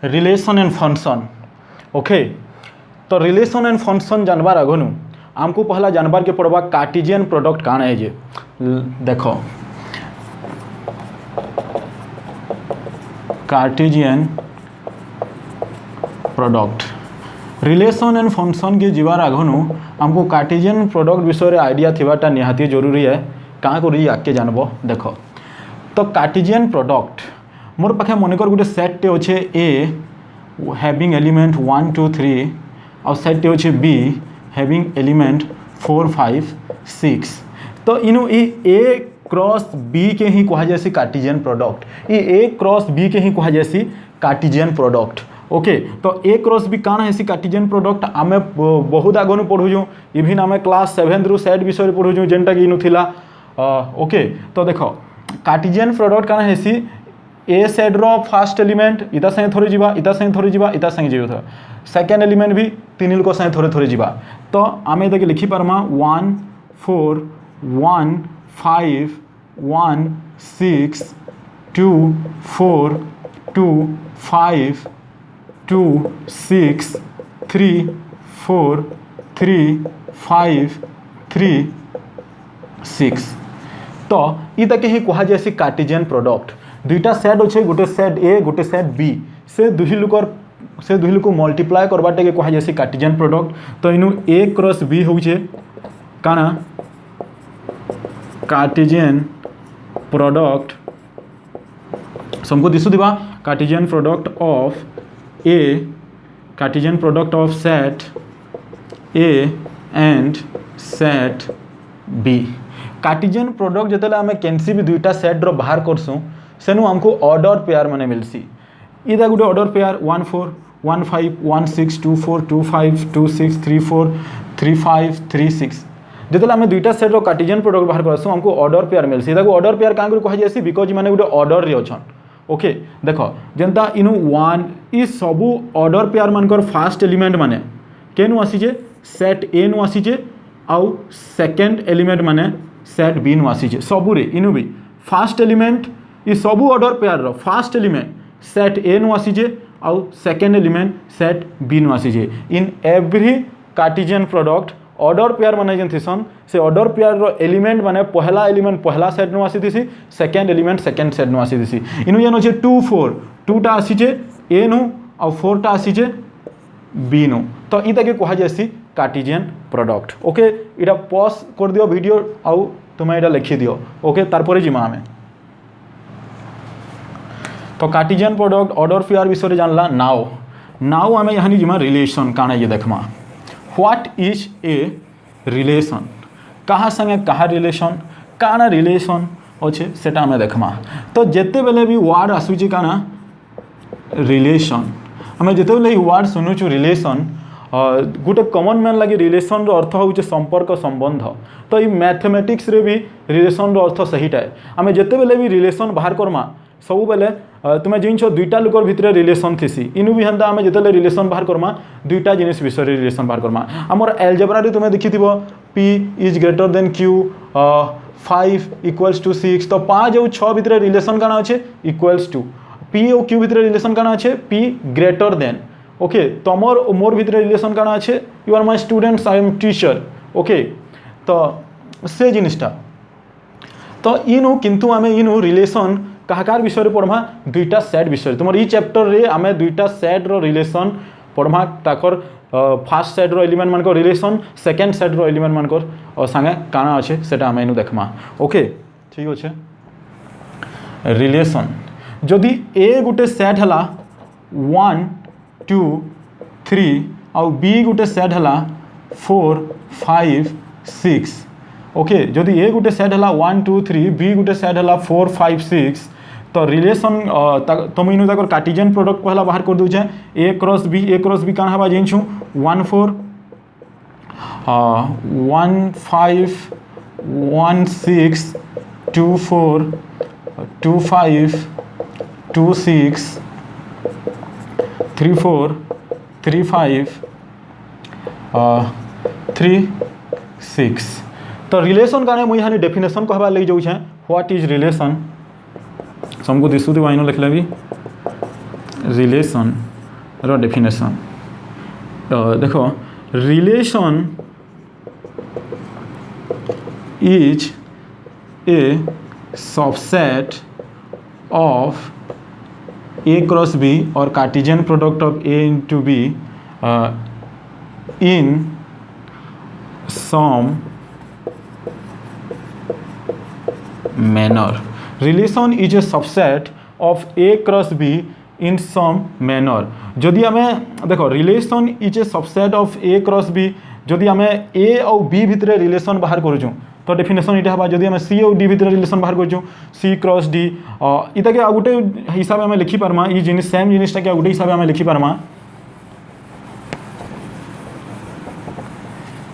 Relation and function. Okay, तो relation and function जानबार आगनु आमको पहला जानबार के पड़वा कार्टेशियन प्रोडक्ट काण है जे। देखो Cartesian product relation and function के जीवार आगनु आमको कार्टेशियन प्रोडक्ट विषय आइडिया थिबाटा निहाती जरूरी है। कहाँ करी आके जानबो। देखो तो कार्टेशियन प्रोडक्ट मोर पाखे मनकर गोटे सेट टे अच्छे ए हैविंग एलिमेंट 1 2 3 और सेट टे अच्छे बी हैविंग एलिमेंट 4 5 6। तो इनु ए क्रॉस बी के ही कहा जैसी कार्टेशियन प्रोडक्ट, ये ए क्रॉस बी के ही कहा जैसी कार्टेशियन प्रोडक्ट। ओके, तो ए क्रॉस बी काण है कार्टेशियन प्रोडक्ट आमे बहुत आगनु पढ़ुजु, इवन आमे क्लास 7 रु सेट विषय पढ़ुजु जेनटा कि इनु थिला। ओके, तो देखो कार्टेशियन प्रोडक्ट काण है ए सेट रो फर्स्ट एलिमेंट इता संगे थोड़े जीवा, इता संगे थोड़े जीवा, इता संगे जीवा, सेकेंड एलिमेंट भी तीन लोक संगे थोड़े थोड़े जीवा। तो आमे इताके लिखि पारमा 1 4 1 5 1 6 2 4 2 5 2 6 3 4 3 5 3 6। तो इताके ही कहा जैसी कार्टेशियन प्रोडक्ट दुईटा सेट अच्छे, गोटे सेट ए गोटे सेट बी से दुही लोक मल्टीप्लाय करवाटे के कहा जैसी कार्टेशियन प्रोडक्ट। तो इनु ए क्रॉस बी होचे काना कार्टेशियन प्रोडक्ट समको दिसु दिबा Cartesian product of A, Cartesian product of set A and set B. Cartesian product जतले आमे कैंसी भी दुईटा सेट रो बाहर करसु सेनु हमको ऑर्डर पेयर माने मिलसी। इदा गुटे ऑर्डर पेयर 1 4 1 5 1 6 2 4 2 5 2 6 3 4 3 5 3 6। जतले आमे दुईटा सेट रो कार्टेशियन प्रोडक्ट बाहर करसु हमको ऑर्डर पेयर मिलसी। इदा को ऑर्डर पेयर कां कहा जैसी बिकॉज माने गुटे ऑर्डर रे अछन। ओके, देखो जेंता इनु 1 ई सबु ऑर्डर पेयर मानकर फर्स्ट एलिमेंट माने केनु आसीजे सेट ए नु आसीजे आउ सेकंड एलिमेंट माने सेट बी नु आसीजे। सबु रे इनु भी फर्स्ट एलिमेंट ये सबू ऑर्डर पेयर रो फर्स्ट एलिमेंट सेट ए नु आसीजे आउ सेकंड एलिमेंट सेट बी नु आसीजे। In every Cartesian product order pair माने जेन थिसन से ऑर्डर पेयर रो एलिमेंट माने पहला एलिमेंट पहला सेट नु आसीथिसी, सेकंड एलिमेंट सेकंड सेट नु आसीथिसी। इनु जेन अछि 2 4 2 टा आसीजे ए नु आउ 4 टा आसीजे बी नु। तो इता के कहा जैसी कार्टेशियन प्रोडक्ट। ओके, इटा पॉज कर दियो वीडियो आउ तुम इटा लिखि दियो। ओके, तारपरे जिमा हमें तो कार्टेशियन प्रोडक्ट ऑर्डर पेयर विषय जानला। नाउ आमे यहाँ जिमा रिलेशन काना ये देखमा व्हाट इज ए रिलेशन, कहाँ संगे कहाँ रिलेशन काना रिलेशन अच्छे सेटा आमे देखमा। तो जेते बेले भी वर्ड आसुची काना रिलेशन आमे जेते बेले वर्ड सुनुचु रिलेशन गोटे कॉमन मैन लगे रिलेशन रो अर्थ होचे संपर्क संबंध। तो ये मैथमेटिक्स रे भी रिलेशन रो अर्थ सहीटा है। आमे जेते बेले भी रिलेशन बाहर करमा सब बेले तुम्हें जिन दुईटा लोकर भितर रिलेशन थीसी इनु भी हेन्ता आमे जेते रिलेशन बाहर करमा दुईटा जिनिस विषय रिलेशन बाहर करमा। आमर एलजेब्रा रे तुम्हें देखिथिबो p is greater than q 5 equals to 6। तो 5 और 6 भितर रिलेशन काना अच्छे इक्वल्स टू p और q भितर रिलेशन काना अच्छे p ग्रेटर देन। ओके, तमर मोर भितर रिलेशन काना अच्छे you are my students I am teacher. Okay, तो से जिनिसटा तो इनु किंतु आमे इनु रिलेशन काहाकार विषय पढ़मा दुईटा सेट विषय तुम ई चैप्टर रे आमे दुईटा सेट रो रिलेशन पढ़मा ताकर फर्स्ट सेट रो एलिमेंट मानकर रिलेशन सेकंड सेट रो एलिमेंट मानकर संगे काना अच्छे सेटा आमे इनु देखमा। ओके, ठीक अच्छे। रिलेशन जदि ए गुटे सेट हला 1 2 3 और बी गुटे सेट हला 4 5 6। ओके, जदि ए गुटे सेट हला 1 2 3 बी गुटे सेट हला 4 5 6 तो रिलेशन तुम इनु ताकर कार्टेशियन प्रोडक्ट पहला बाहर कर दूचे ए क्रॉस बी काना हवा जेनछु 1 4 1 5 1 6 2 4 2 5 2 6 3 4 3 5 3 6। तो रिलेशन का मुझे यहाँ डेफिनेशन कहवा लगे जाऊँ व्हाट इज रिलेशन समको दिशु वाइनो लिखले भी रिलेशन रो डेफिनेशन देखो relation is a subset of A cross B और Cartesian product of A into B in some manner. Relation is a subset of A cross B in some manner. जदि आमे देखो relation is a subset of A cross B जदि आमे A और B भितर relation बाहर करूँ तो डेफिनेशन इटा हवा जदि आमे C और D भितर रिलेशन बाहर करूँ C क्रॉस D इटा के गोटे हिसाब आमे लिखि पारमा ई जिनिस सेम जिनिसटा के गोटे हिसाब आमे लिखि पारमा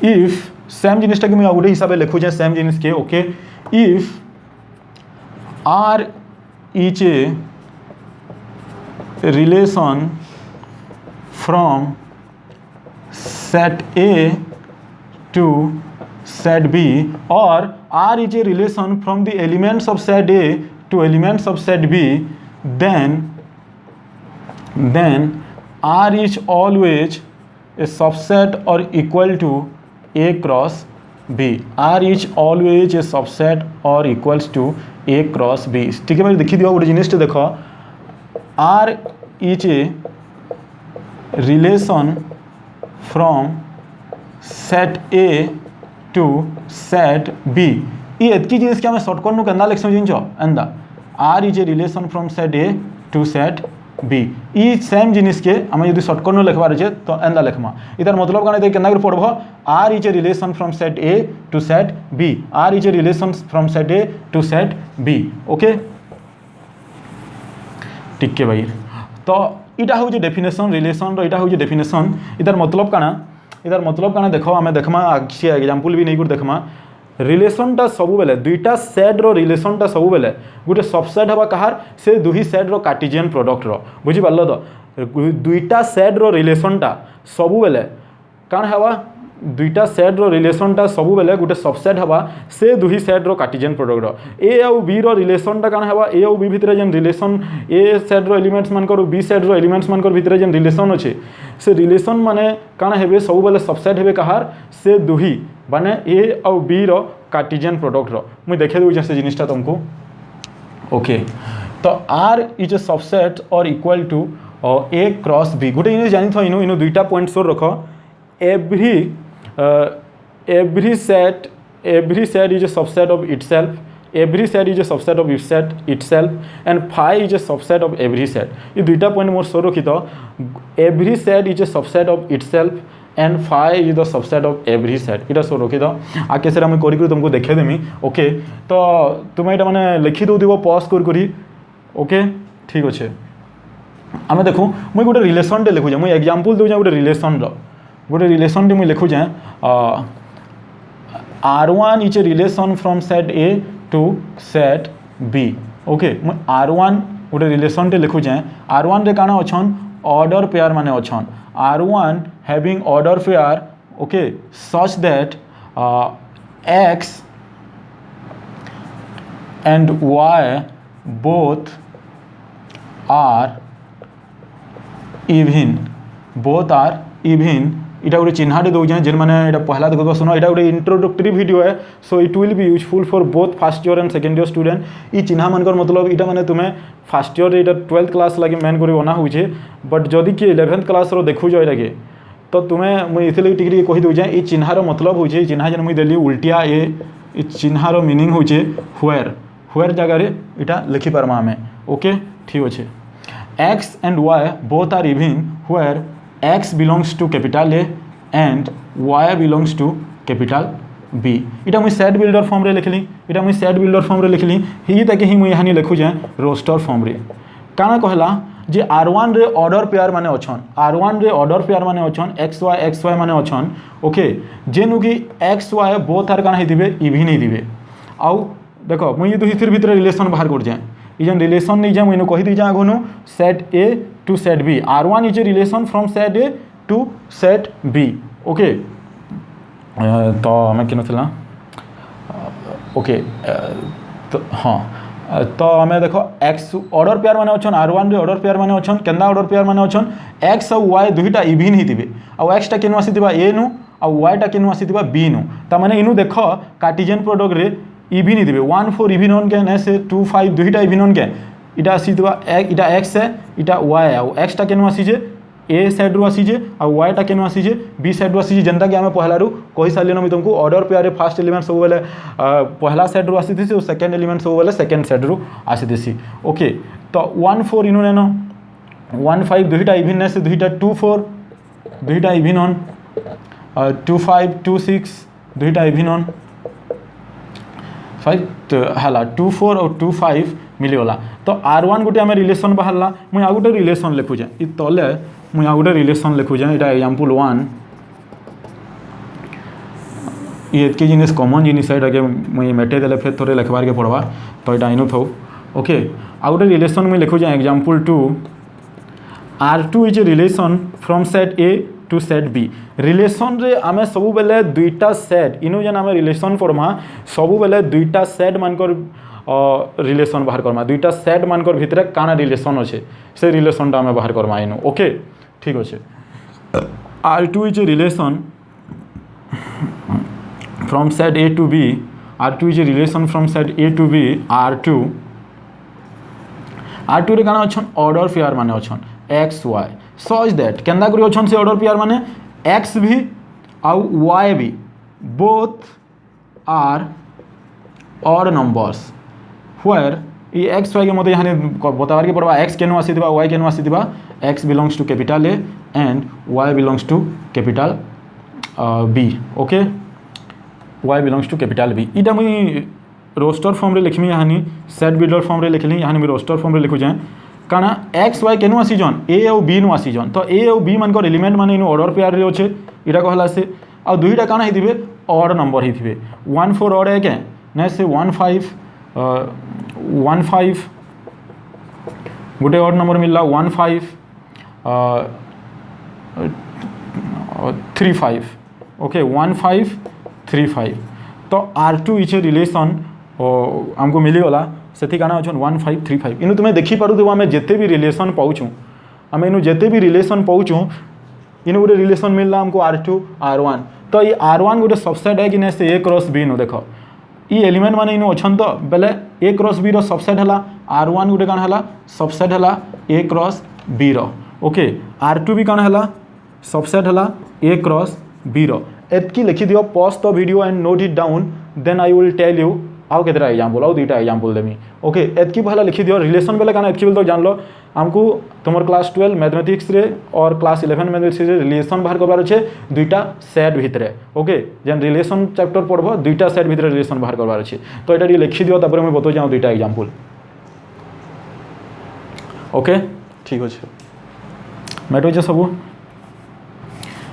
इफ सेम जिनिसटा के मैं गोटे हिसाब लिखु जे सेम जिनिस के okay if R is a relation from set A to set B or R is a relation from the elements of set A to elements of set B, then R is always a subset or equal to A cross B. R is always a subset or equals to A cross B. ठीक है भाई देखी दियो गोटे जिनिस देखो R is a relation from set A to set B. ये एतकी जिनिस के हमें शॉर्टकट नु केंदा लिखसो जिंचो एंदा R is a relation from set A to set B. E same जिनिस के हमें यदि शॉर्टकट नु लिखबार छे तो एंदा लिखमा इधर मतलब काने दे केंदा कर पढबो R is a relation from set A to set B. R is a relation from set A to set B. Okay ठीक है भाई तो इटा हो जे डेफिनेशन रिलेशन रो इटा हो जे डेफिनेशन इधर मतलब काना देखो हमें देखमा आखि एग्जांपल भी नहीं कर देखमा रिलेशनटा सबु बेले दुईटा सेट रो रिलेशनटा सबु बेले गोटे सबसेट हवा कहार से दुही सेट रो कार्टेशियन प्रोडक्ट रो बुझी पारलो तो दुईटा सेट रो रिलेशनटा सबु बेले कान हवा दुईटा सेट रो रिलेशनटा सबु बेले गोटे सबसेट हवा से दुही सेट रो कार्टेशियन प्रोडक्ट रो ए और बी रो रिलेशनटा कान हवा ए और बी भितर जेन रिलेशन ए सेट रो एलिमेंट्स मान कर बी सेट रो एलिमेंट्स मान कर भितर जेन रिलेशन अछि से रिलेशन माने कान हेबे सबु बेले सबसेट हेबे कहार से दुही माने ए और बी रो कार्टेशियन प्रोडक्ट रो मुई देखे दउ जैसे जिनिसटा तुमको ओके तो R इज ए सबसेट और equal to A cross B गोटे जिनिस जानि थो इनो दुईटा पॉइंट सोर रखो every set is a subset of itself, every set is a subset of itself and phi is a subset of every set. ये दुईटा पॉइंट मोर सो रखी तो every set is a subset of itself and phi is the subset of every set. इटा सो रखी तो आके सेरा मैं करी तुमको देखे देमी ओके तो तुम एटा माने लिखि दउ दिबो पॉज करी ओके ठीक अच्छे आमे देखो मुई गोटे रिलेशन टे लिखु जे मुई एग्जांपल दउ जे गोटे रिलेशन रो गोटे रिलेशन टे मुई लिखु जे R1 is a relation from set A to set B. Okay मुई R1 गोटे रिलेशन टे लिखु जे R1 रे काना अछन ऑर्डर पेयर माने अछन R1 having order pair okay such that X and Y both are even इटा गोटे चिन्हाटे दौचे जेन मैंने इटा पहला देखो सुनो इटा गोटे इंट्रोडक्टरी वीडियो है so it will be useful for both first year and second year student ई चिन्हा मनकर मतलब इटा माने तुम्हें फर्स्ट ईयर इटा 12th क्लास लगे मेन कर बना होचे बट जदि कि 11th क्लास रो देखु जो इटा तो तुम्हें मुझे इथिले टिकरी कहि दउचे ई चिन्हार मतलब होचे चिन्हा जेन मुई देली उल्टिया ए चिन्हार मीनिंग होचे व्हेयर जगह रे इटा लिखि पारमा हमें ओके ठीक अच्छे X and Y both are even where X belongs to capital A and Y belongs to capital B. इटा मुई सेट बिल्डर फॉर्म रे लिखली ही ताके ही मुई हानि लिखु जे रोस्टर फॉर्म रे काना कहला जे R1 रे ऑर्डर पेयर माने अछन XY माने अछन ओके जेनु कि XY बोथ आर काना हिदिबे इवन हिदिबे आउ देखो मुई ये दुही भीतर रिलेशन बाहर कर जाए इजन रिलेशन नहीं जाए मुझे कही दी जा आगुनु set A to set B R1 is a relation from set A to set B okay तो हमें क्या ओके तो हाँ तो आम देख एक्स ऑर्डर पेयर मैंने अच्छन R1 रे ऑर्डर पेयर मैंने अच्छन केंदा ऑर्डर पेयर मैंने अच्छन एक्स और वाई दुईटा इभिन ही थे आउ एक्स टा केनु आसीथिबा ए नु आ वाई टा केनु आसीथिबा बी नु ता माने इनु देख कार्टेशियन प्रोडक्ट रे इभिन ही थे 1 4 इभिन ऑन के ने से 2 5 दुईटा इभिन ऑन के इटा आसीथिबा इटा एक्स है इटा वाई है एक्स टा केनु आसीजे ए साइड रू आसीजे आ वाई टा केनु आसीजे बी साइड रू आसीजे जेंता कि आमे पहला रू कहि सालिनो मी तुमको ऑर्डर पेयर फर्स्ट एलिमेंट सब बेले पहला साइड रू आसीथि और सेकंड एलिमेंट सब बेले सेकंड साइड रू आसीथि ओके तो 1 4 इनु नेनो 1 5 दुईटा इभिन ने से दुईटा 2 4 दुईटा इभिन ऑन 2 5 2 6 दुईटा इभिन ऑन 5 तो हला 2 4 और 2 5 मिलीगला तो R1 गोटे आम रिलेसन बाहरला मुझे आ गोटे रिलेसन लिखुचे इ तले मुझे आ गोटे रिलेसन लिखुचे यहाँ एग्जांपल 1 ये एतके जिनिस कॉमन जिनिस है के मुझे मेटे देले फिर थोड़े लिखबार के पड़वा तो यहाँ इनु थो ओके आ गोटे रिलेसन मुझे लिखुचे example 2 R2 is a relation from set A to set B relation रे आमे सबु बेले दुईटा सेट इनु जन आमे रिलेसन करमा सबु बेले दुईटा सेट मानकर रिलेसन बाहर करमा दुईटा सेट मानकर भितरे काना रिलेसन अच्छे से रिलेसन टा आमे बाहर करमा इनु ओके ठीक अच्छे R2 is a relation from set A to B R2 is a relation from set A to B R2 रे काना अच्छन ऑर्डर पेयर माने अच्छन एक्स वाई सच दैट केंदा करी अच्छन से ऑर्डर पेयर माने एक्स भी आउ वाई भी both are odd numbers where ये एक्स वाई के मत यहाँ बताबार के पड़वा एक्स केनु आसीथिबा वाई केनु आसीथिबा X belongs to capital A and Y belongs to capital B okay Y belongs to capital B इटा मुई रोस्टर फॉर्म रे लिखमी यहाँ सेट बिल्डर फॉर्म रे लिखली यहाँ मुई रोस्टर फॉर्म रे लिखु जाए काना एक्स वाई केनु आसीजन ए और बी नु आसीजन तो ए और बी मानकर एलिमेंट माने इनु ऑर्डर पेयर रे अच्छे इटा कहला से आ दुईटा काना हिथिबे ऑड नंबर हिथिबे 1 4 ऑड है के ने से 1 5 गोटे ऑड नंबर मिलला 1 5 3 5 ओके 1 5 3 5 तो R2 इज ए रिलेसन आमको मिलीगला से काना अच्छन 1 5 3 5 इनु तुम्हें देखी पारुथबो आमे जेते भी रिलेसन पाउछु आमे इनु जेते भी रिलेसन पाउछु इनु गोटे रिलेसन मिलला हमको R2 R1 तो ये R1 गोटे सबसेट है कि नहीं से A क्रॉस B नु देखो ये एलिमेंट माने इनु अच्छन तो बेले A क्रॉस B रो सबसेट हला R1 गोटे काना हला सबसेट हला A क्रॉस B रो ओके R2 भी काना हला सबसेट हला A क्रॉस B रो एतकी लिखि दियो pause the video and note it down then I will tell you आउ केतरा एग्जांपल आउ दुईटा एग्जांपल देमी ओके एतकी पहला लिखि दियो रिलेशन बेले काना एतकी बेले तो जान लो हमको तुमर क्लास 12 मैथमेटिक्स रे और क्लास 11 मैथमेटिक्स रे रिलेशन बाहर करबार छे दुईटा सेट भितरे ओके जेन रिलेशन चैप्टर पढ़बो दुईटा सेट भितरे रिलेशन बाहर करबार छे तो एटा लिखि दियो तापर मैं बतो जाऊ दुईटा एग्जांपल ओके ठीक अछि मेटो जे सब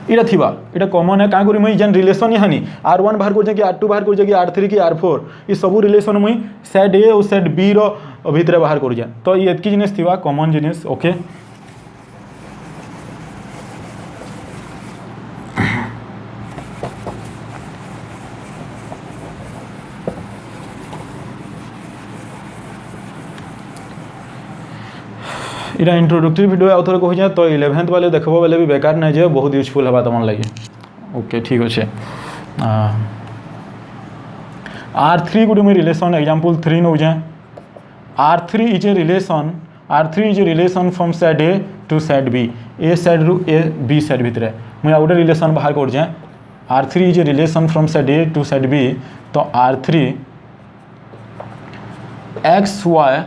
इटा थिबा इटा कॉमन है का करी मुई जन रिलेशन यानी R1 बाहर कर जे कि R2 बाहर कर जे कि R3 कि R4 ई सब रिलेशन मुई सेट A और सेट B रो भितरे बाहर कर जे तो ये एतकी जिनिस थिबा कॉमन जिनिस ओके इटा इंट्रोडक्टरी वीडियो आउ थोड़े कही जाए तो 11th वाले देखबो बेले भी बेकार नहीं जाए बहुत यूजफुल हवा तुम लगे ओके ठीक अच्छे R3 गोटे मुझे रिलेशन एग्जांपल 3 नौ जाए R3 is a relation from set A to set B A set रु A B सेट भितर मुझे गोटे रिलेशन बाहर कर जाए R3 is a relation from set A to set B तो R3 एक्स वाई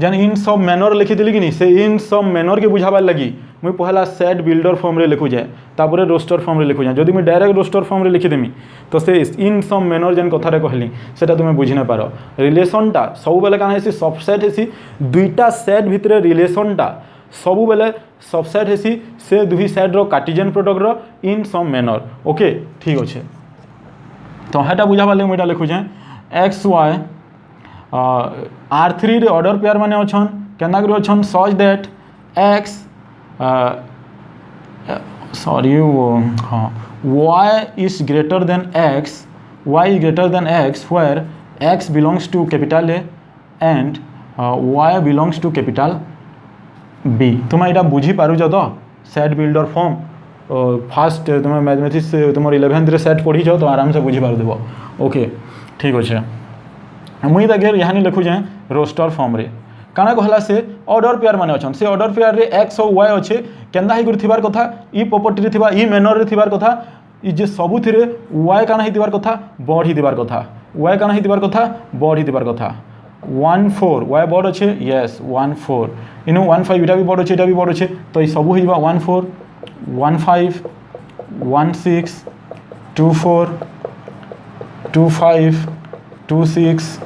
जान इन सब मैनर लिखी थी कि नहीं से इन सब मैनर के बुझाबार लगी मुझे पहला सेट बिल्डर फॉर्म रे लिखु जाए तापर रोस्टर फॉर्म रे लिखु जाए जदि मुझे डायरेक्ट रोस्टर फॉर्म रे लिखिदेमी तो से इन सब मैनर जेन कथारे कहली सेटा तुम बुझी न पार रिलेशनटा सब बेले काना हेसी सबसेट हेसी दुईटा सेट भितर रिलेशनटा सब बेले सबसेट हेसी से दुई साइड रो कार्टेशियन प्रोडक्ट रो इन सब मैनर ओके ठीक अच्छे तो हेटा बुझाबार लगे मुझे लिखु जाए एक्स वाई R3 रे ऑर्डर पेयर माने अच्छन केना करी अच्छन सच दैट एक्स सॉरी हाँ y is greater than x y is greater than x where x belongs to capital A and y belongs to capital b तुम यहाँ बुझी पारुछ तो सेट बिल्डर फॉर्म फास्ट तुम मैथमेटिक्स तुम 11th रे set पढ़ी तो आराम से बुझी पारुदेव ओके ठीक अच्छे मुई ताके यहाँ लिखुचे रोस्टर फॉर्म रे काना कहला से ऑर्डर पेयर माने अछन से ऑर्डर पेयर रे x और y अच्छे केंदा ही थिबार कथा ई प्रॉपर्टी रे थिबा ई मैनर रे थिबार कथा ई जे सबु थिरे y काना ही थिबार कथा बढ़ी दिबार कथा y काना ही दिबार कथा बढ़ी दिबार कथा 14 y बड़ अच्छे यस 14 इनु 15 इटा भी बड़ अच्छे इटा भी बड़ अच्छे तो ई सबु ही 14 15 16 24 25 26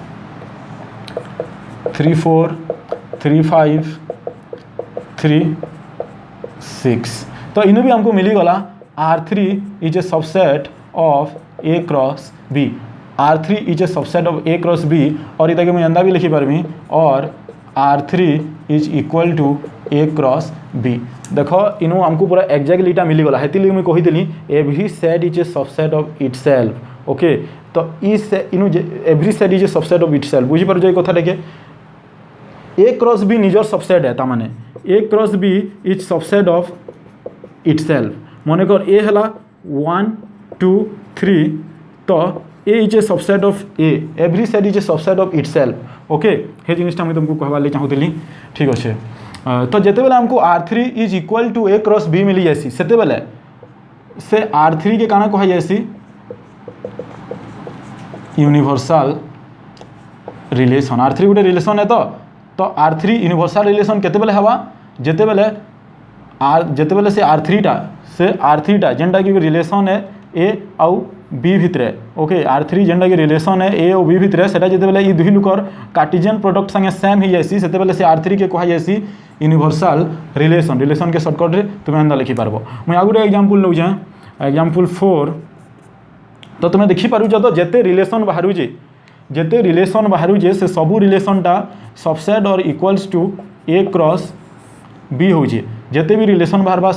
34 35 36 तो इन्हें भी हमको मिली गला R3 is a subset of A cross B R3 is a subset of A cross B और इधर के मैं अंदा भी लिखी पारमी और R3 is equal to A cross B देखो इनु हमको पूरा एक्जैक्टली इटा मिली गला हेती मैं कही देली every set is a subset of itself okay तो इस इनु every set is a subset of itself बुझी पार जाय कथा देखे A क्रॉस B निजर सबसेट है तामाने A cross B is subset of itself मन कर A हला 1 2 3 तो A is a subset of A every set is a subset of itself okay हे जिनिसटा मैं तुमको कहबार चाहूली ठीक अच्छे तो जिते बेले हमको R3 is equal to A cross B मिली जासी सेते बेले से R3 के काना कहा जासी यूनिवर्सल रिलेशन R3 गोटे रिलेशन है तो R3 यूनिवर्सल रिलेशन केते बेले हवा जेते बेले से R3 टा जेनटा कि रिलेशन है A आउ B भितरे ओके R3 जेनटा कि रिलेशन है A और B भितरे सेटा जेते बेले ई दुही लुकर कार्टेशियन प्रोडक्ट संगे सेम ही जासी सेते बेले से R3 के कहा जासी यूनिवर्सल रिलेशन के शॉर्टकट रे तुम अंदा लिखि पारबो मैं आ गुटे एग्जांपल लउ जा एग्जांपल 4 तो तुम देखि पारु तो जेते रिलेशन बाहरु जे से सबू रिलेशनटा सबसेट और equals to A cross B हो जेते भी रिलेशन बाहरबा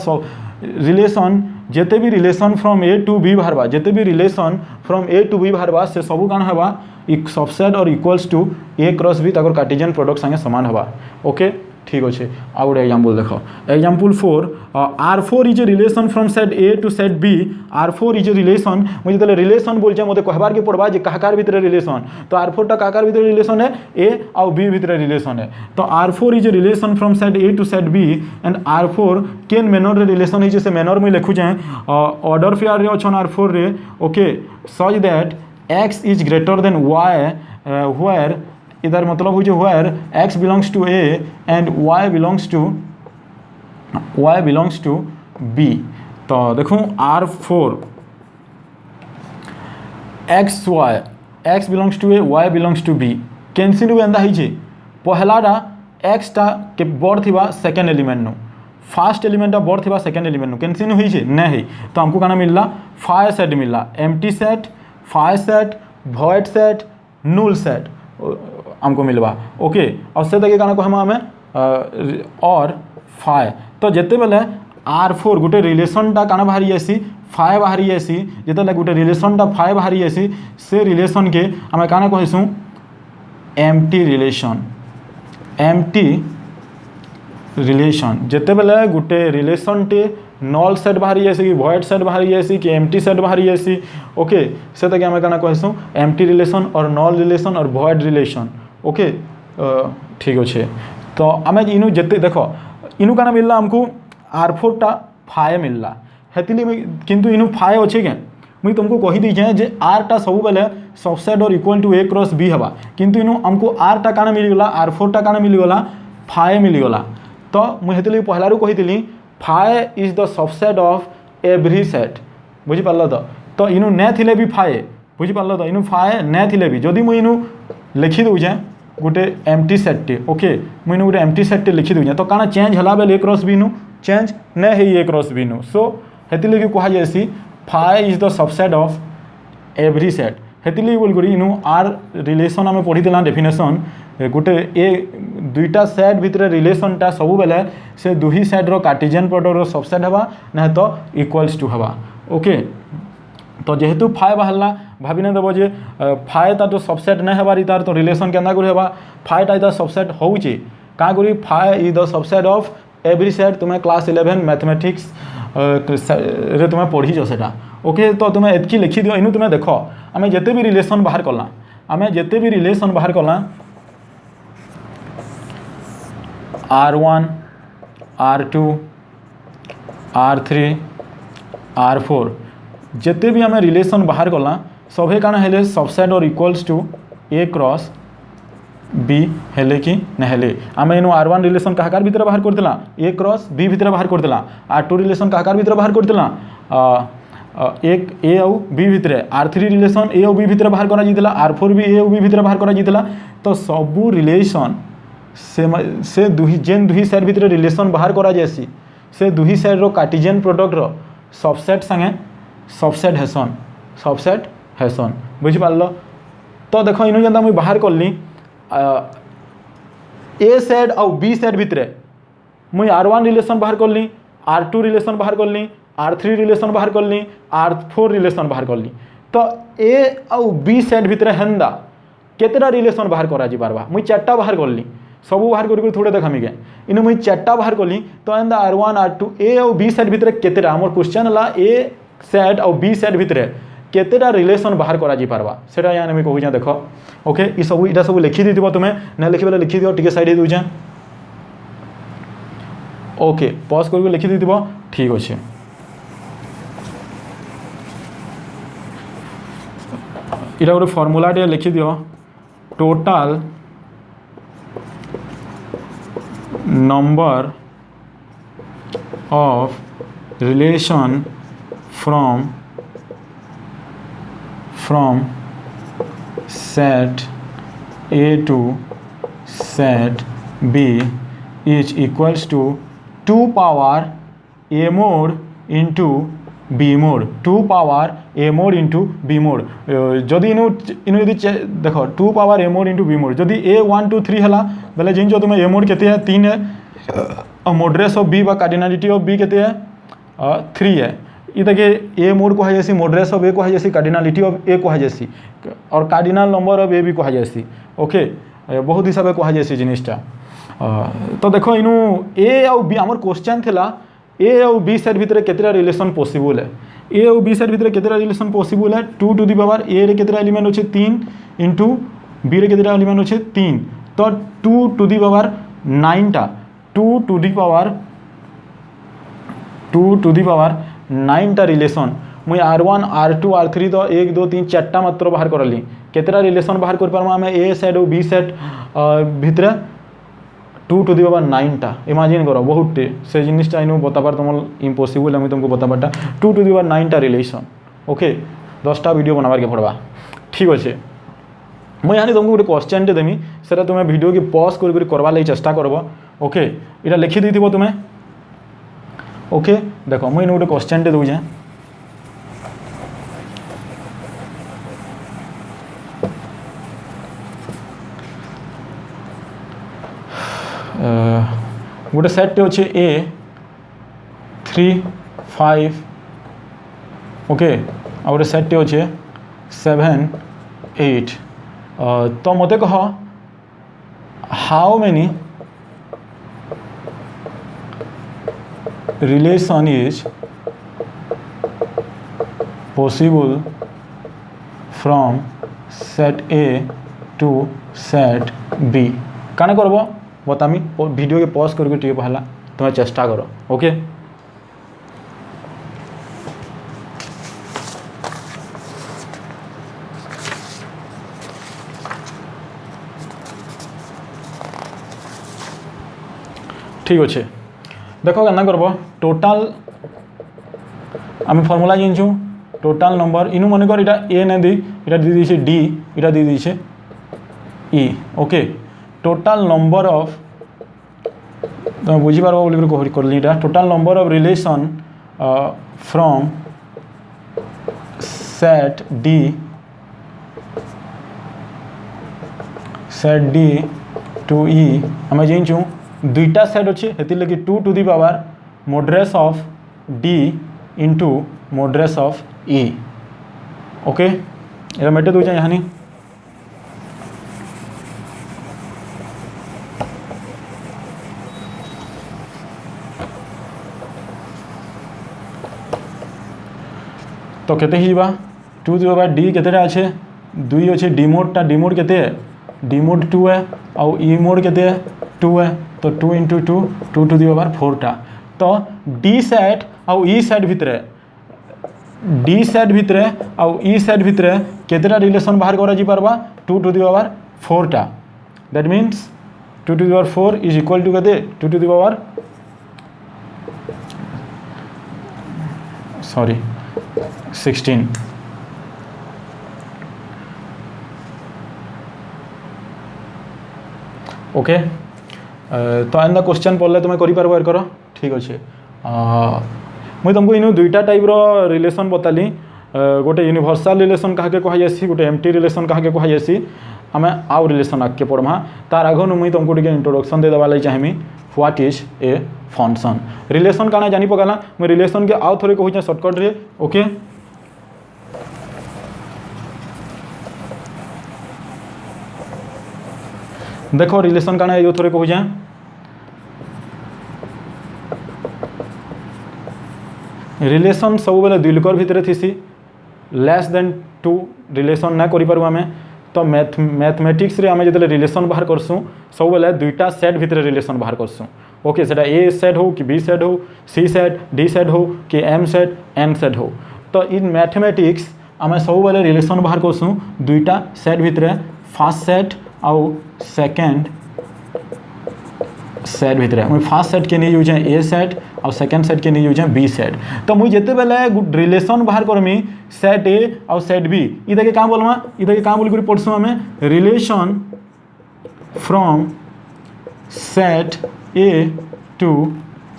रिलेशन जेते भी relation from A to B बाहरबा जेते भी relation from A to B बाहरबा से सबू कान हवा एक सबसेट और equals to A cross B ताकर कार्टेशियन प्रोडक्ट संगे समान हवा ओके ठीक अच्छे आ गए एग्जांपल देख example 4 R4 is a relation from set A to set B R4 is a relation मुझे जो रिलेशन बोल मुझे कहबार के पड़वा जे काकार भितर रिलेशन तो R4 टा काकार भितर रिलेशन है A और B भितर रिलेशन है तो R4 is a relation from set A to set B and R4 केन मैनर रे रिलेशन है से मैनर में लिखु जाए ऑर्डर फेयर रे अछन R4 रे okay such that X is greater than Y where इधर मतलब हो where x belongs to A and y belongs to B तो देखो R4 x belongs to A y belongs to B cancel हुए एंदा ही पहलाटा x टा के बड़ थिबा सेकेंड एलिमेंट नु फर्स्ट एलिमेंट बड़ थिबा सेकेंड एलिमेंट नु कैंसिल होई नहीं तो हमको काना मिलला फाइ सेट मिलला empty set phi set void set null set हमको मिलवा ओके और से तक को हम और फाइ तो जिते बेले R4 गोटे रिलेशनटा काना बाहरी जासी फाइ बाहरी जासी जिते गोटे रिलेशनटा फाइ बाहरी जासी से रिलेशन के आम काना कहसू एम्प्टी रिलेशन जिते बेले गोटे रिलेशन टे नल सेट बाहरी जासी कि वॉइड सेट बाहरी जासी कि एम्प्टी सेट बाहरी जासी ओके से तक आम काना कहसू एम्प्टी रिलेशन और नल रिलेशन और वॉइड रिलेशन ओके ठीक अच्छे तो आम इनू जिते देख इनू काना मिलला हमको R4 टा फाइ मिलला हेतिली किंतु इनू फाइ अच्छे क्या मुझे तुमको कही दीजिए जे R टा सब बेले सबसेट और equal to A cross B हवा किंतु इनू हमको R टा काना मिलीगला R4 टा काना मिलीगला फाइ मिलीगला तो मुझे हेतिली पहलारू कही phi is the subset of every set बुझी पारल तो इनू ने थिले भी फाइ बुझी पारल तो इनू फाइ ने थिले भी जदि मुझे इनू लिखि दूचे गोटे एम्प्टी सेट टे ओके मुझे गोटे एम्प्टी सेट टे लिखि दूचे तो काना चेंज हला बेले A क्रॉस B नु चेंज ने है A क्रॉस B नु सो हेतिले कि कहा जायसी phi is the subset of every set हेतिले बोल करी इनु R रिलेशन आम पढ़ी देला डेफिनेशन गोटे ए दुईटा सेट भितर रिलेशनटा सब बेले से दुही सेट रो कार्टेशियन प्रोडक्ट रो सबसेट हवा ना तो इक्वल्स टू हवा ओके तो जेहेतु फाए बाहरला भाभी ने देव जे फाए तार तो सबसेट नहीं हेबार तार तो रिलेशन केना कर हेबा फाएटा तार सबसेट होउचे का करी फाए is the subset of every set तुम्हें क्लास 11 मैथमेटिक्स रे तुम्हें पढ़ीच सेटा ओके तो तुम्हें एतकी लिखी दियो इनु तुम्हें देख आम जिते भी रिलेशन बाहर कला आम जिते भी रिलेशन बाहर कला R1 R2 R3 R4 जिते भी आम रिलेशन बाहर कला सभे काना हेले सबसेट और equals to A cross B हेले कि ना हेले आम इन R1 रिलेशन काहाकार भितर बाहर करदेला A क्रॉस B भितर बाहर करदेला R2 रिलेशन काहाकार भितर बाहर करदेला एक A आउ B भितर R3 रिलेशन A और B भितर बाहर करा जितला R4 भी A और B भितर बाहर करा जितला तो सबू रिलेशन से जेन दुही सेट भितर रिलेशन बाहर करा जायसी से दुही सेट रो कार्टेशियन प्रोडक्ट रो सबसेट संगे सबसेट हेसन बुझी पारलो तो देखो इनु जंदा मुई बाहर करली ए सेट और बी सेट भितर मुई R1 रिलेशन बाहर करली R2 रिलेशन बाहर करली R3 रिलेशन बाहर करली R4 रिलेशन बाहर करली तो ए और बी सेट भितर हेंदा केतेटा रिलेशन बाहर करा जी पारबा मुई चारटा बाहर करली सबू बाहर कर थोड़े देखामी के इनु मुई चारटा बाहर करली तो एंदा R1 R2 ए और बी सेट भितर केतेटा हमर क्वेश्चन हला ए सेट और बी सेट भितर केतेटा रिलेशन बाहर करा जी पारबा सेटा यानी मैं कहूँ देख ओके ये सब इटा सब लिखी दी तुम्हें ना लिखी बेले लिखी दियो टिके साइड दूचे ओके पॉज करके लिखी दी ठीक अच्छे इटा गोटे फॉर्मूला टे लिखी दियो total number of relation from set A to set B is equals to 2 power A mod into B mod 2 power A mod into B mod जदि इनु यदि देखो 2 power A mod into B mod जदि A 1 2 3 है बेले जिन जो तुम्हें A mod केते है 3 है और मॉडरेस ऑफ B व कार्डिनलिटी ऑफ B केते है 3 है ये देखिए ए मोड कह जासी मॉडरेस ऑफ ए कह जासी कार्डिनलिटी ऑफ ए कह जासी और कार्डिनल नंबर ऑफ ए भी कह जासी ओके बहुत हिसाब से कह जासी जिनिसटा तो देखो इनु ए और बी आमर क्वेश्चन थिला ए और बी सेट भितर केतेटा रिलेशन पॉसिबल है ए और बी सेट भितर केतेटा रिलेशन पॉसिबल है 2 टू द पावर ए रे केतेटा एलिमेंट होचे 3 इनटू बी रे केतेटा एलिमेंट होचे 3 तो 2 टू द पावर 9 टा 2 टू द पावर 9 टा रिलेशन मुई R1 R2 R3 तो 1 2 3 4टा मात्र बाहर करली केतेटा रिलेशन बाहर कर पारमा हमें ए सेट और बी सेट भितर 2 टू द पावर 9 टा इमेजिन करो बहुत से जिनिसटा इनु बताबार तुम इम्पॉसिबल है तुमको बताबारटा 2 टू द पावर 9 टा रिलेशन ओके 10टा वीडियो बनाबार के पड़वा ठीक अच्छे मुई यानी तुमको गोटे क्वेश्चन देमी सेटा तुम्हें वीडियो की पॉज करवा लगी चेष्टा करब ओके इटा लिखी दी तुम्हें ओके देखो मुझे गोटे क्वेश्चन टे दूचे गोटे सेट अच्छे ए 3 5 ओके आ गोटे सेट अच्छे 7 8 तो मत कह how many relation is possible from set A to set B काना करबो बतामी वीडियो के पॉज करके टिके पहला तुम्हें चेष्टा करो ओके ठीक अच्छे देखो क्या करब टोटाल आम फर्मूला जानूँ टोटाल नंबर इनु मन कर ए नहीं दी इटा दी दीछे डी इटा दी दीछे E okay total number of तुम बुझीपार बोली करली total number of relation from set D to E आम जानूँ दुईटा सेट अच्छे हेती लगी 2 to the power modulus of D into modulus of E okay ये मेटे दूचे यहाँ तो केते ही बा 2 टू द पावर डी केतेटा अच्छे 2 अच्छे डी मोड केते डी मोड 2 है और ई मोड केते 2 है तो 2 इंटू 2 2 टू द पावर 4 टा तो डी सेट और ई सेट भितर डी सेट भितर और ई सेट भितर केतेटा रिलेशन बाहर करा जी पारबा 2 टू द पावर 4 टा that means 2 to the power 4 is equal to केते 2 to the power sorry 16 okay तो एंदा क्वेश्चन पढ़ले तुम कर कर ठीक अच्छे मुझे तुमको इन दुईटा टाइप रो रिलेशन बताली गोटे यूनिवर्सल रिलेशन कहा कहुसी गोटे एम्प्टी रिलेशन कहा कहुसी आम आउ रिलेशन आगे पढ़मा तार आग मुझे तुमको टे इंट्रोडक्शन दे देवा चाहिए what is a function relation काना जानी पकाला मुझे रिलेशन के आउ थोड़े कहूँ सर्टकट रे ओके देखो रिलेशन काना यो थोड़े कहूँ रिलेशन सब बेले दुई लोकर भितर थी लेस देन 2 रिलेशन ना करि पारबो आमे तो मैथमेटिक्स रे आमे जतले रिलेशन बाहर करसु सब बेले दुईटा सेट भितर रिलेशन बाहर करसु ओके सेटा ए सेट हो कि बी सेट हो सी सेट डी सेट हो कि एम सेट एन सेट हो तो इन मैथमेटिक्स आमे सब बेले रिलेशन बाहर करसु दुईटा सेट भितर फर्स्ट सेट और सेकेंड सेट भितर मुझे फर्स्ट सेट के नहीं यूज है ए सेट और सेकेंड सेट के नहीं यूज है बी सेट तो मुझे जिते बेले रिलेशन बाहर करमी सेट ए और सेट बी इधर के क्या बोलमा इधर के क्या बोल पढ़सु आम relation from set A to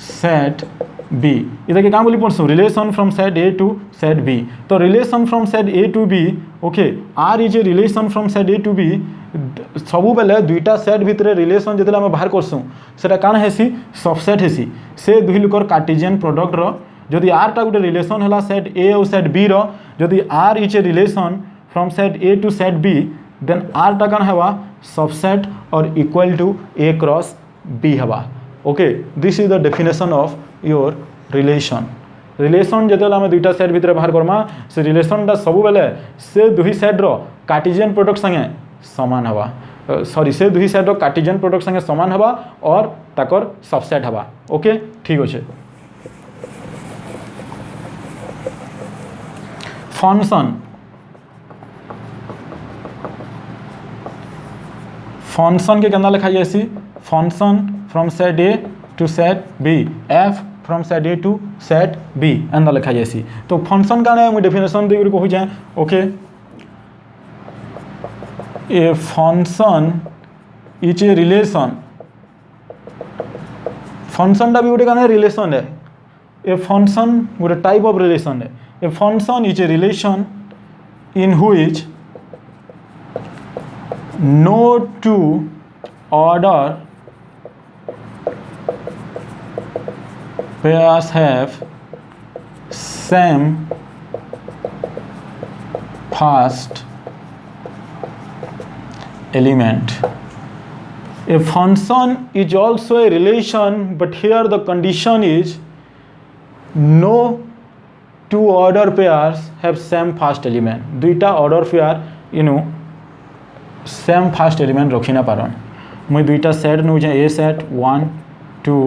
set B इधर के क्या बोली पढ़सु relation from set A to set B तो relation from set A to B okay R is a relation from set A to B सबु बेले दुईटा सेट भितर रिलेशन जिते आम बाहर करसुँ सेटा काण हेसी सबसेट हेसी से दुई लोकर कार्टेशियन प्रोडक्ट रो जदि आर टा गोटे रिलेशन है सेट ए और सेट बी रो जदि R is a relation from set A to set B then R टा काण हेबा सबसेट और equal to A cross B हेबा okay this is the definition of your relation relation जिते आम दुईटा सेट भितर बाहर करमा से रिलेशनटा सब बेले से दुई सेट रो कार्टेशियन प्रोडक्ट संगे समान हवा सॉरी से दुई सेट कार्टेशियन प्रोडक्ट संगे समान हवा और ताकर सबसेट हवा ओके ठीक अच्छे फंक्शन फंक्शन के केना लिखा जायसी function from set A to set B F from set A to set B एंदा लिखा जायसी तो फंक्शन का मुझे डेफिनेशन दे कहूँ जाए okay a function is a relation function टा भी गोटे काना रिलेशन है a function गोटे टाइप ऑफ रिलेशन है a function is a relation in which no two order pairs have same first element. A function is also a relation, but here the condition is no two order pairs have same first element. दुईटा order pair same first element रखी ना पारन मुझे दुईटा set नौ जाए ए set 1 2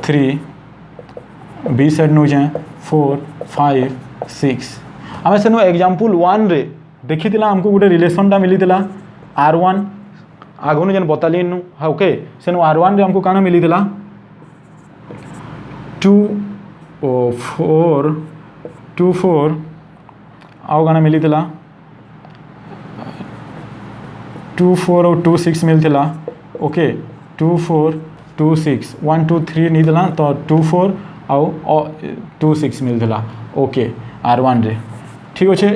3 B set नौ जाए 4 5 6 आम से एग्जांपल 1 रे देखी हमको गोटे रिलेशनटा मिली R1 आगुन जेन बताली नु हाँ ओके से R1 रे हमको काना मिली 2 4 2 4 आउ काना मिली 2 4 और 2 6 मिलता ओके 2 4 2 6 1 2 3 नहीं देला तो 2 4 आउ 2 6 मिलता ओके R1 रे ठीक अच्छे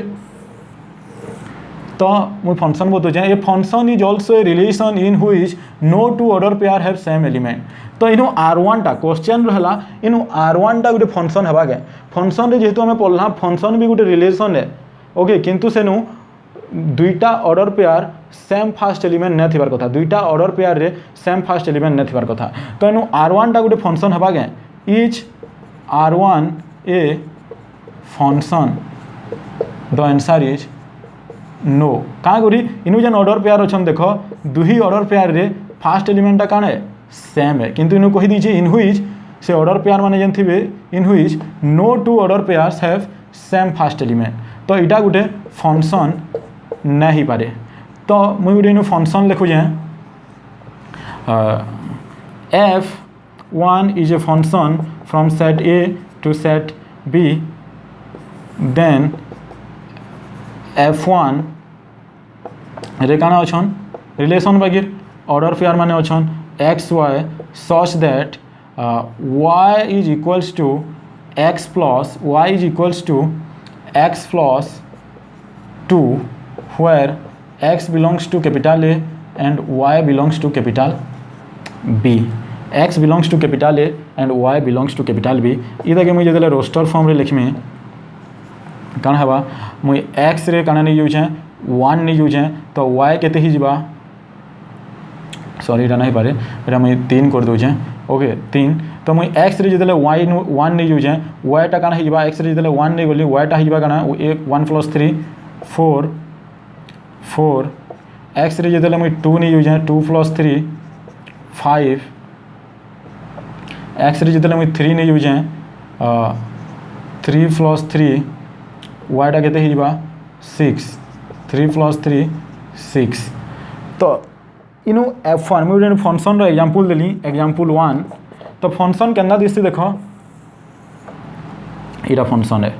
तो मुझे फंक्शन बताऊँ a function is also a relation in which no two order pair have same element तो इनु R1 टा क्वेश्चन रहा इनु R1 टा गोटे फंक्शन हेबा के फंक्शन रे जेहेतु हमें पढ़ला फंक्शन भी गोटे रिलेशन है ओके किंतु सेनु दुईटा order pair same first element न थिबार कथा दुईटा ऑर्डर पेयर रे सेम फास्ट एलिमेंट न थिबार कथा तो एनु r1 टा गोटे फंक्शन हबा गे is r1 a function the answer is no का करी इनु जेन ऑर्डर पेयर अछन देखो दुही ऑर्डर पेयर रे फास्ट एलिमेंट काण है सेम है किंतु इनु कहि दीजिए इन व्हिच से ऑर्डर पेयर माने जेन थिबे in which no two order pairs have same first element तो इटा गोटे फंक्शन नहीं पारे तो मुझे गोटे इन फंक्शन लिखु जे f1 is a function from set a to set b then f1 रे काना अछन रिलेशन बागिर ऑर्डर पेयर माने अछन x y such that y is equals to x plus y is equals to x plus 2 where x belongs to capital A and y belongs to capital B x belongs to capital A and y belongs to capital B इदा के मुझे जदले roster form रे लिखमे कान हवा मुई x रे काना नहीं use है 1 नहीं यूज है तो y केते ही जिबा सॉरी इटा नहीं पारे इटा मुई 3 कर दो जे ओके 3 तो मुई x रे जदले y 1 नहीं यूज है y टा काना ही जिबा x रे जदले 1 नहीं बोली y टा ही जिबा काना 1 + 3 4 4 x रे जदले मुई 2 नहीं यूज है 2 + 3 5 x रे जदले मुई 3 नहीं यूज है 3 + 3 y टा केते ही जिबा 6 3 + 3 6 तो इनु f1 मुझे फंक्शन रो एग्जांपल देली एग्जांपल 1 तो फंक्शन केना दिसती देखो इरा फंक्शन है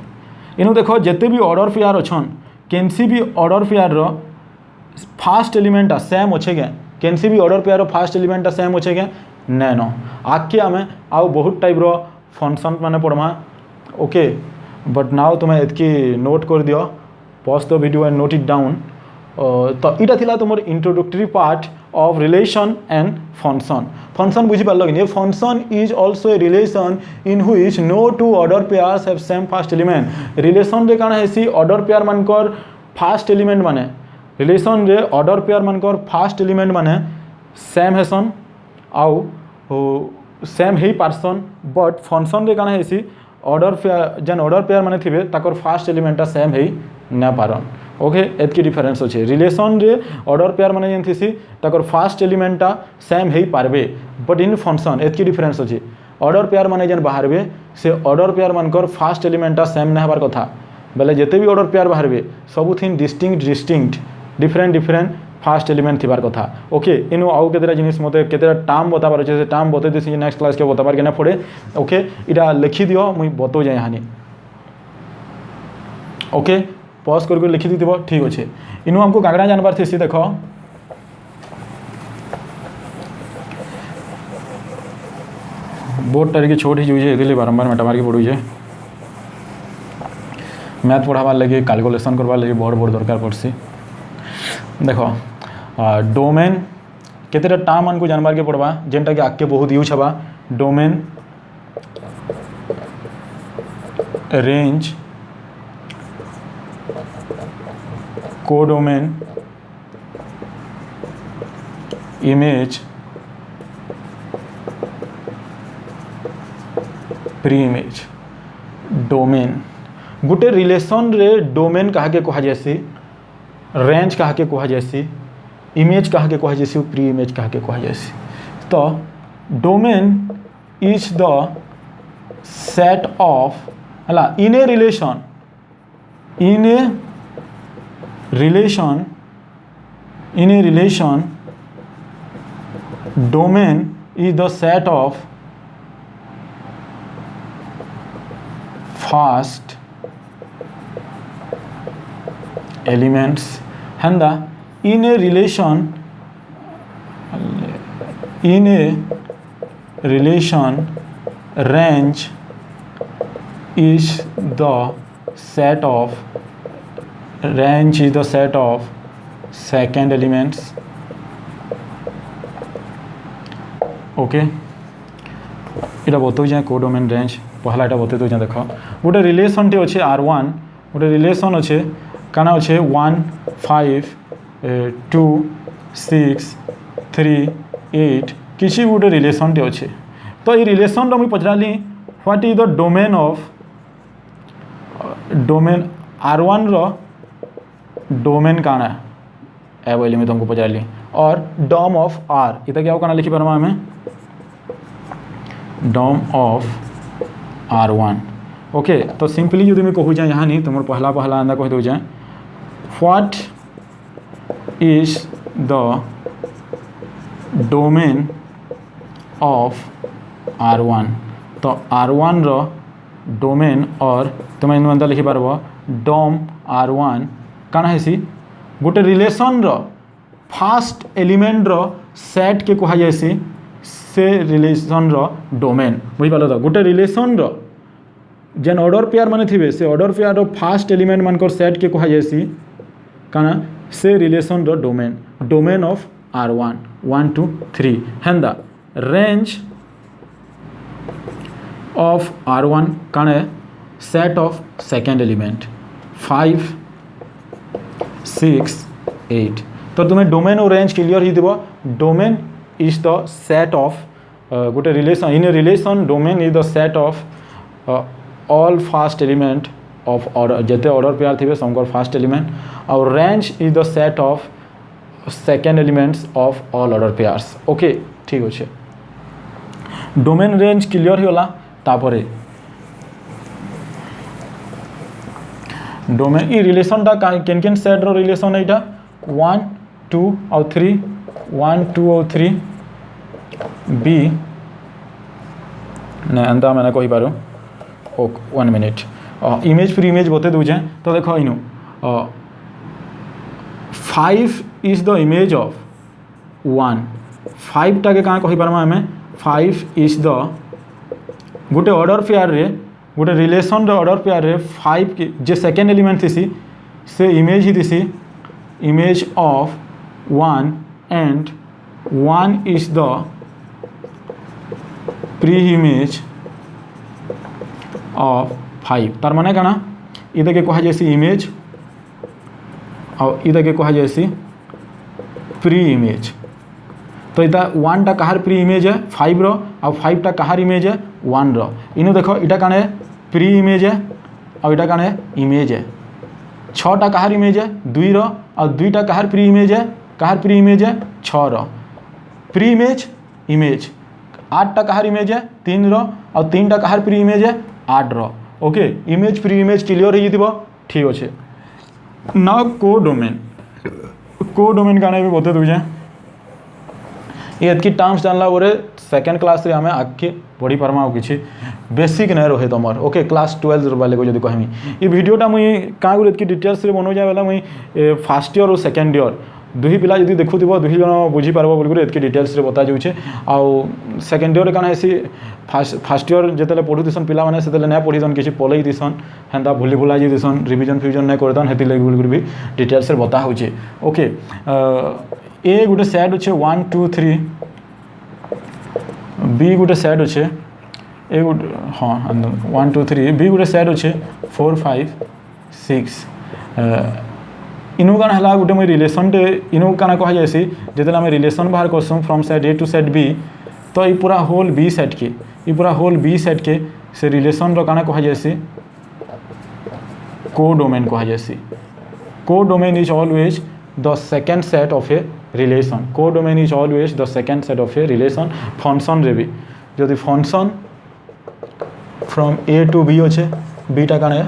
इनु देखो जेते भी ऑर्डर पेयर अछन केनसी भी ऑर्डर पेयर रो फास्ट एलिमेंट सेम अच्छे के केनसी भी ऑर्डर पेयर रो फास्ट एलिमेंट सेम अच्छे के नैनो आके आमे आउ बहुत टाइप रो फंक्शन माने पढ़मा ओके बट नाउ तुम्हें एतकी नोट कर दियो pause the video and note it down तो इटा थिला तुमर introductory part of relation and function function बुझी पारल कि function is also a relation in which no two order pairs have same first element relation रे काना हेसी ऑर्डर पेयर मानकर फास्ट एलिमेंट माने रिलेशन रे ऑर्डर पेयर मानकर फास्ट एलिमेंट माने सेम हेसन आउ सेम हेई पारसन बट फंक्शन रे काना हेसी ऑर्डर पेयर जेन ऑर्डर पेयर माने थिबे ताकर फास्ट एलिमेंट सेम हेई ना पारन ओके एतकी डिफरेंस अच्छे रिलेशन रे ऑर्डर पेयर माने जेन थिसी ताकर फास्ट एलिमेंटा सेम हेई पारबे बट इन फंक्शन एतकी डिफरेंस अच्छे ऑर्डर पेयर माने जेन बाहरबे से ऑर्डर पेयर मानकर फास्ट एलिमेंटा सेम ना हबार कथा बेले जेते भी ऑर्डर पेयर बाहरबे सबुथिन डिस्टिंक्ट डिफरेंट फास्ट एलिमेंट थिबार कथा ओके इनु आउ केतेरा जिनिस मते केतेरा टर्म बताबार अच्छे से टर्म बते दिसी नेक्स्ट क्लास के बताबार के ना पड़े ओके इटा लिखि दियो मुई बतो जाय हानि ओके पॉज करके लिखि दिथिबो ठीक अच्छे इनु हमको कागड़ा जानबार थेसी देखो बोर्ड तारीख छोट ही जुजे एदिले बारंबार मेटाबार के पड़ुजे मैथ पढ़ाबार लगे कैलकुलेशन करबार लगे बड़ दरकार पड़सी देखो डोमेन केतेटा टर्म मान को जानबार के पड़वा जेनटा के आके बहुत यूज हबा domain range codomain image pre image domain गोटे रिलेशन रे डोमेन कहा के कहा जैसी रेंज कहा के कहा जैसी इमेज कहा के कहा जैसी प्री इमेज कहा के कहा जैसी तो domain is the set of हला इन a relation domain is the set of fast elements and in a relation range is the set of second elements okay इटा बतौ जाए कोडोमेन रेंज पहला इटा बतै दो जाए देख गोटे रिलेशन टे अच्छे R1 गोटे रिलेशन अच्छे काना अच्छे 1 5 2 6 3 8 किसी गोटे रिलेशन टे अच्छे तो ये रिलेशन मुझे पचारि what is the domain of domain R1 रो डोमेन काना है बोली मैं तुमको पचारि और डॉम ऑफ R इतना क्या काना लिखी पार्मा हमें डॉम ऑफ R1 ओके तो सिंपली जो मैं कहूँ यहाँ नहीं तुम पहला पहला आंदा कह दूँ what is the domain of R1 तो R1 रो डोमेन और तुम एंता लिखि पारबो डॉम R1 काना है गोटे रिलेशन रो फास्ट एलिमेंट रो सेट के कहा जायसी से रिलेशन रो डोमेन बुझी पाल तो गोटे रिलेशन रो जेन ऑर्डर पेयर माने थिबे से ऑर्डर पेयर रो फास्ट एलिमेंट मानकर सेट के कहा जायसी काना से रिलेशन रो डोमेन डोमेन ऑफ R1 1 2 3 हेंदा रेंज of R1 काने set of second element 5 6 8 तो तुम्हें डोमेन और रेंज क्लियर ही दिबो domain is the set of गोटे relation in a relation domain is the set of all first element of order जते order pair थिबे समकर फास्ट एलिमेंट और range is the set of second elements of all order pairs okay ठीक अच्छे domain range clear ही होला तापरे domain ई relation टा केन केन set रो relation एटा 1 2 और 3 1 2 और 3 बी ने अंता मैंने कही पारो ओ 1 मिनट इमेज फ्री इमेज बते दूजे तो देखो इनु 5 इज द इमेज ऑफ 1 5 टा के कहाँ कही पारमा हमें 5 इज द गोटे ऑर्डर पेयर रे गोटे रिलेशन रे ऑर्डर पेयर रे 5 के जे सेकेंड एलिमेंट थी से इमेज ही थी image of 1 and 1 is the pre image of 5 तार माने काना इधर के कहा जैसी इमेज और इधर के कहा जैसी प्री इमेज तो इता 1 टा कहार प्री इमेज है 5 रो और 5 टा कहार इमेज है 1 रो इनु देखो इटा काने प्री इमेज है और इटा काने इमेज है 6 टा कहार इमेज है 2 रो और 2 टा कहार प्री इमेज है 6 रो प्री इमेज इमेज 8 टा कहार इमेज है 3 रो और 3 टा कहार प्री इमेज है 8 रो okay image pre image clear हो जितबो ठीक अच्छे नाउ को डोमेन काने भी बते दूजे ये टर्म्स जानला बोरे सेकेंड क्लास रे हमें आगे पढ़ी पार्मा किसी बेसिक नहीं रहे तुम ओके क्लास 12 वाले को जो कहमी ये वीडियोटा मुई क्या गुरी डिटेल्स रे बनौ जाए मुई फर्स्ट ईयर और सेकेंड ईयर दुही पिला जब देखुव दुही जन बुझीपार बोल एतकी डिटेल्स रे बता जाऊे आउ सेकेंड ईयर काना है फास्ट ईयर जिते पढ़ुसन पिला मैंने से नहीं पढ़ीसन किसी पलई दीसन हेन्ता भूली भुला जाइसन रिविजन फिविजन नहीं करतन हेती लगे बोल भी डिटेल्स रे बता हो ओके ए गोटे सेट अच्छे 1 2 3 बी गोटे सेट अच्छे ए गोटे हाँ 1 2 3 बी गोटे सेट अच्छे 4 5 6 इनु काना हला गोटे मुई रिलेशन टे इनु काना कहा जायसी जेतेला हम रिलेशन बाहर करसु from set A to set B तो ये पूरा होल बी सेट के ये पूरा होल बी सेट के से रिलेशन रो काना कहा जायसी को डोमेन कहा जायसी codomain is always the second set of a relation codomain is always the second set of a relation function रे भी जदि function from A to B अच्छे बीटा काने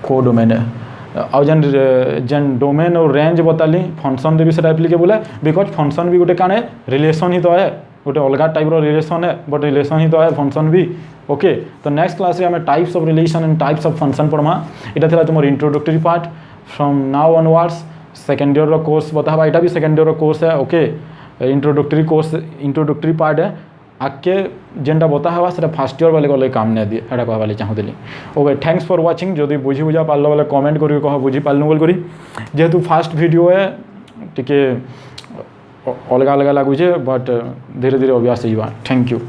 को डोमेन है और जेन डोमेन और रेंज बताली फंक्शन रे भी से एप्लीकेबल है बिकॉज फंक्शन भी गोटे काने रिलेशन ही तो है गोटे अलग टाइप रो रिलेशन है बट रिलेशन ही तो है फंक्शन भी ओके तो नेक्स्ट क्लास रे हमें types of relation and types of function पढ़मा इटा थिला तुम introductory part from now onwards second year रो कोर्स बतावा इटा भी सेकेंड ईयर रो कोर्स है okay introductory course introductory part है आगे जेनटा बता हवा से फास्ट ईयर वाले गले काम नहीं दिए एटा कहवाले चाहूली ओके थैंक्स फॉर वाचिंग जदि बुझी बुझा पार्ल बोले कमेंट करिए कह बुझी पार्लु बोल करी जेहेतु फास्ट वीडियो है टिके अलग अलग लगुचे बट धीरे धीरे अभ्यास होगा थैंक यू।